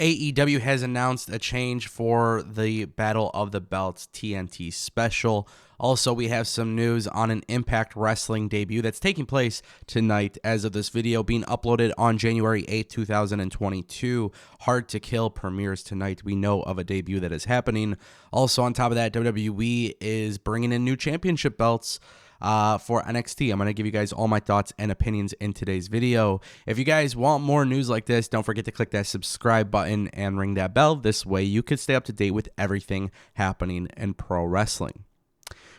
AEW has announced a change for the Battle of the Belts TNT special. Also, we have some news on an Impact Wrestling debut that's taking place tonight as of this video being uploaded on January 8th, 2022. Hard to Kill premieres tonight. We know of a debut that is happening. Also, on top of that, WWE is bringing in new championship belts for NXT. I'm going to give you guys all my thoughts and opinions in today's video. If you guys want more news like this, don't forget to click that subscribe button and ring that bell. This way you can stay up to date with everything happening in pro wrestling.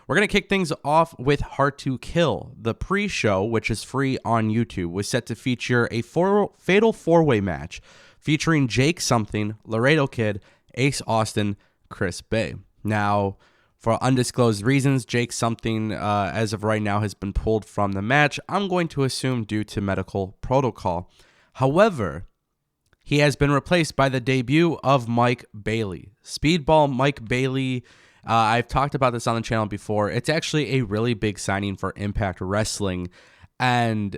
We're going to kick things off with Hard to Kill. The pre-show, which is free on YouTube, was set to feature a fatal four-way match featuring Jake Something, Laredo Kid, Ace Austin, Chris Bay. Now, for undisclosed reasons, Jake Something, as of right now, has been pulled from the match. I'm going to assume due to medical protocol. However, he has been replaced by the debut of Mike Bailey. Speedball Mike Bailey, I've talked about this on the channel before. It's actually a really big signing for Impact Wrestling. And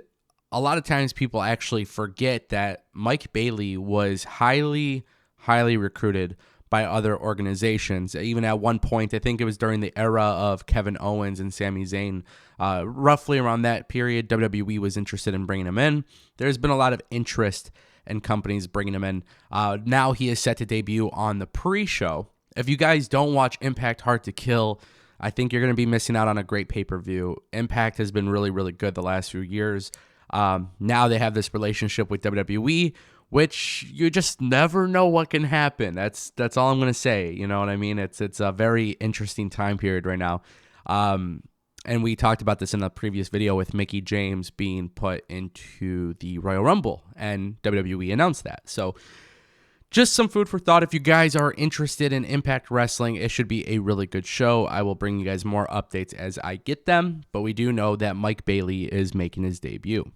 a lot of times people actually forget that Mike Bailey was highly recruited by other organizations. Even at one point, I think it was during the era of Kevin Owens and Sami Zayn, roughly around that period, WWE was interested in bringing him in. There's been a lot of interest in companies bringing him in. Now he is set to debut on the pre-show. If you guys don't watch Impact Hard to Kill, I think you're going to be missing out on a great pay-per-view. Impact has been really good the last few years. Now they have this relationship with WWE, which you just never know what can happen. That's all I'm going to say. You know what I mean? It's a very interesting time period right now. And we talked about this in a previous video with Mickie James being put into the Royal Rumble, and WWE announced that. So just some food for thought. If you guys are interested in Impact Wrestling, it should be a really good show. I will bring you guys more updates as I get them, but we do know that Mike Bailey is making his debut.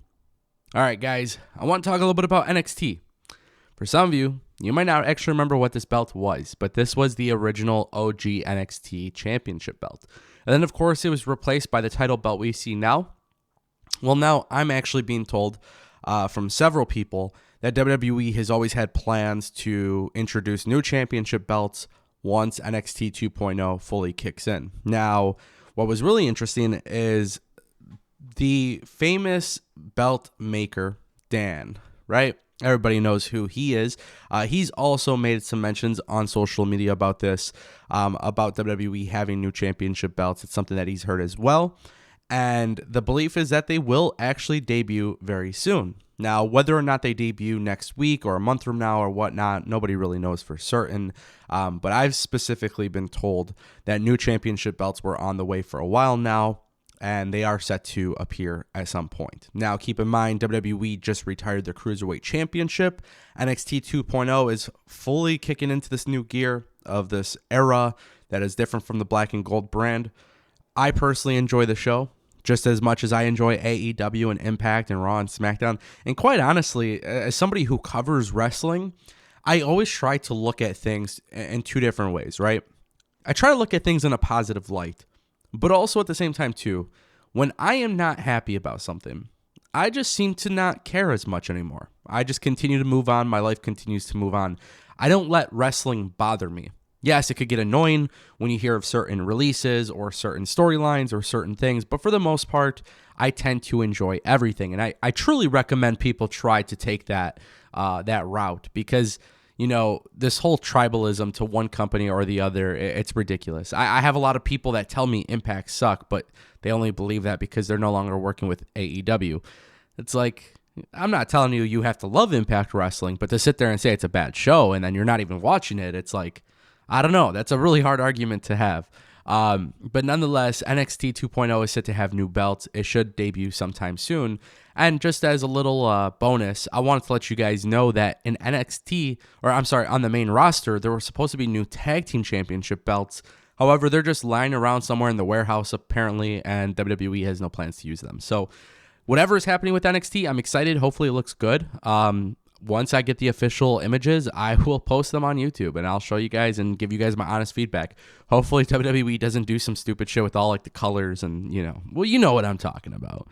All right, guys, I want to talk a little bit about NXT. For some of you, you might not actually remember what this belt was, but this was the original OG NXT Championship belt. And then, of course, it was replaced by the title belt we see now. Well, now I'm actually being told from several people that WWE has always had plans to introduce new championship belts once NXT 2.0 fully kicks in. Now, what was really interesting is the famous belt maker, Dan, right? Everybody knows who he is. He's also made some mentions on social media about this, about WWE having new championship belts. It's something that he's heard as well. And the belief is that they will actually debut very soon. Now, whether or not they debut next week or a month from now or whatnot, nobody really knows for certain. But I've specifically been told that new championship belts were on the way for a while now, and they are set to appear at some point. Now, keep in mind, WWE just retired their Cruiserweight Championship. NXT 2.0 is fully kicking into this new gear of this era that is different from the black and gold brand. I personally enjoy the show just as much as I enjoy AEW and Impact and Raw and SmackDown. And quite honestly, as somebody who covers wrestling, I always try to look at things in two different ways, right? I try to look at things in a positive light, but also at the same time too, when I am not happy about something, I just seem to not care as much anymore. I just continue to move on. My life continues to move on. I don't let wrestling bother me. Yes, it could get annoying when you hear of certain releases or certain storylines or certain things, but for the most part, I tend to enjoy everything. And I truly recommend people try to take that route because, you know, this whole tribalism to one company or the other, it's ridiculous. I have a lot of people that tell me Impact suck, but they only believe that because they're no longer working with AEW. It's like, I'm not telling you you have to love Impact Wrestling, but to sit there and say it's a bad show and then you're not even watching it, it's like, I don't know. That's a really hard argument to have. But nonetheless, NXT 2.0 is set to have new belts. It should debut sometime soon. And just as a little bonus, I wanted to let you guys know that in NXT, on the main roster, there were supposed to be new tag team championship belts. However, they're just lying around somewhere in the warehouse apparently, and WWE has no plans to use them. So whatever is happening with NXT, I'm excited. Hopefully it looks good. Once I get the official images, I will post them on YouTube, and I'll show you guys and give you guys my honest feedback. Hopefully WWE doesn't do some stupid shit with all like the colors and, you know what I'm talking about.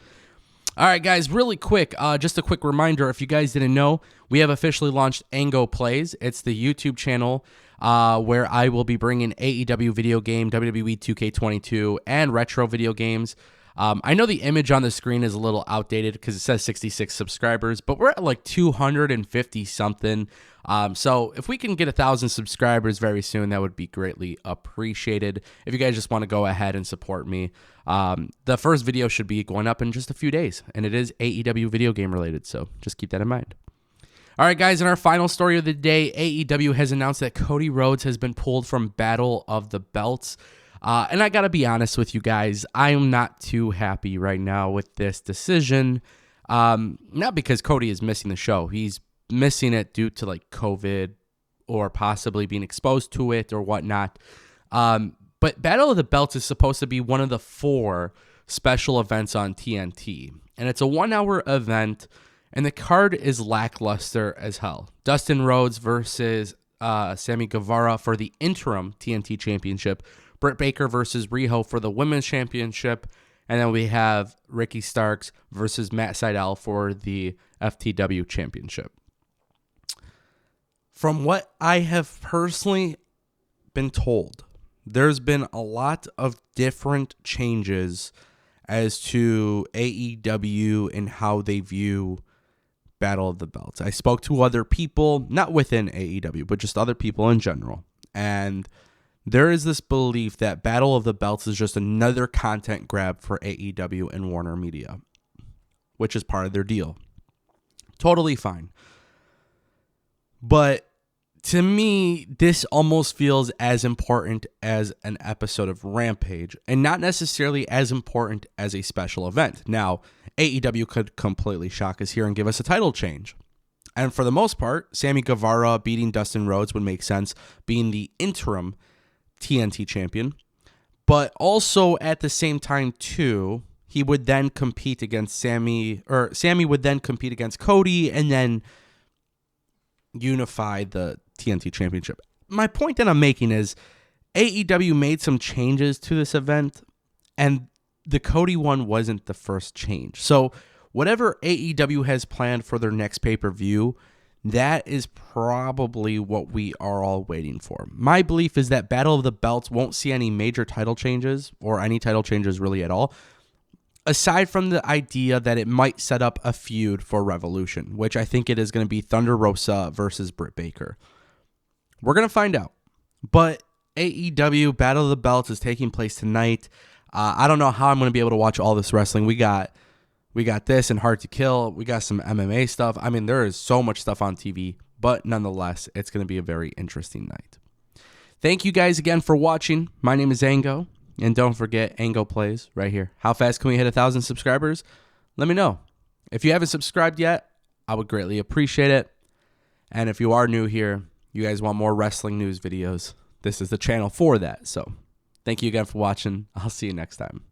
All right, guys, really quick, just a quick reminder, if you guys didn't know, we have officially launched Ango Plays. It's the YouTube channel where I will be bringing AEW video game, WWE 2K22, and retro video games. I know the image on the screen is a little outdated because it says 66 subscribers, but we're at like 250 something. So if we can get 1,000 subscribers very soon, that would be greatly appreciated. If you guys just want to go ahead and support me, the first video should be going up in just a few days, and it is AEW video game related, so just keep that in mind. All right, guys, in our final story of the day, AEW has announced that Cody Rhodes has been pulled from Battle of the Belts. And I got to be honest with you guys, I'm not too happy right now with this decision. Not because Cody is missing the show. He's missing it due to like COVID or possibly being exposed to it or whatnot. But Battle of the Belts is supposed to be one of the 4 special events on TNT. And it's a 1-hour event, and the card is lackluster as hell. Dustin Rhodes versus Sammy Guevara for the interim TNT championship. Britt Baker versus Riho for the women's championship. And then we have Ricky Starks versus Matt Sydal for the FTW championship. From what I have personally been told, there's been a lot of different changes as to AEW and how they view Battle of the Belts. I spoke to other people, not within AEW, but just other people in general. And there is this belief that Battle of the Belts is just another content grab for AEW and Warner Media, which is part of their deal. Totally fine. But to me, this almost feels as important as an episode of Rampage, and not necessarily as important as a special event. Now, AEW could completely shock us here and give us a title change. And for the most part, Sammy Guevara beating Dustin Rhodes would make sense, being the interim TNT champion. But also at the same time, too, he would then compete against Sammy would then compete against Cody and then unify the TNT championship. My point that I'm making is AEW made some changes to this event, and the Cody one wasn't the first change. So whatever AEW has planned for their next pay-per-view, that is probably what we are all waiting for. My belief is that Battle of the Belts won't see any major title changes, or any title changes really at all, aside from the idea that it might set up a feud for Revolution, which I think it is going to be Thunder Rosa versus Britt Baker. We're going to find out. But AEW Battle of the Belts is taking place tonight. I don't know how I'm going to be able to watch all this wrestling. We got this and Hard to Kill. We got some MMA stuff. I mean, there is so much stuff on TV, but nonetheless, it's going to be a very interesting night. Thank you guys again for watching. My name is Ango, and don't forget Ango Plays right here. How fast can we hit 1,000 subscribers? Let me know. If you haven't subscribed yet, I would greatly appreciate it. And if you are new here, you guys want more wrestling news videos, this is the channel for that. So thank you again for watching. I'll see you next time.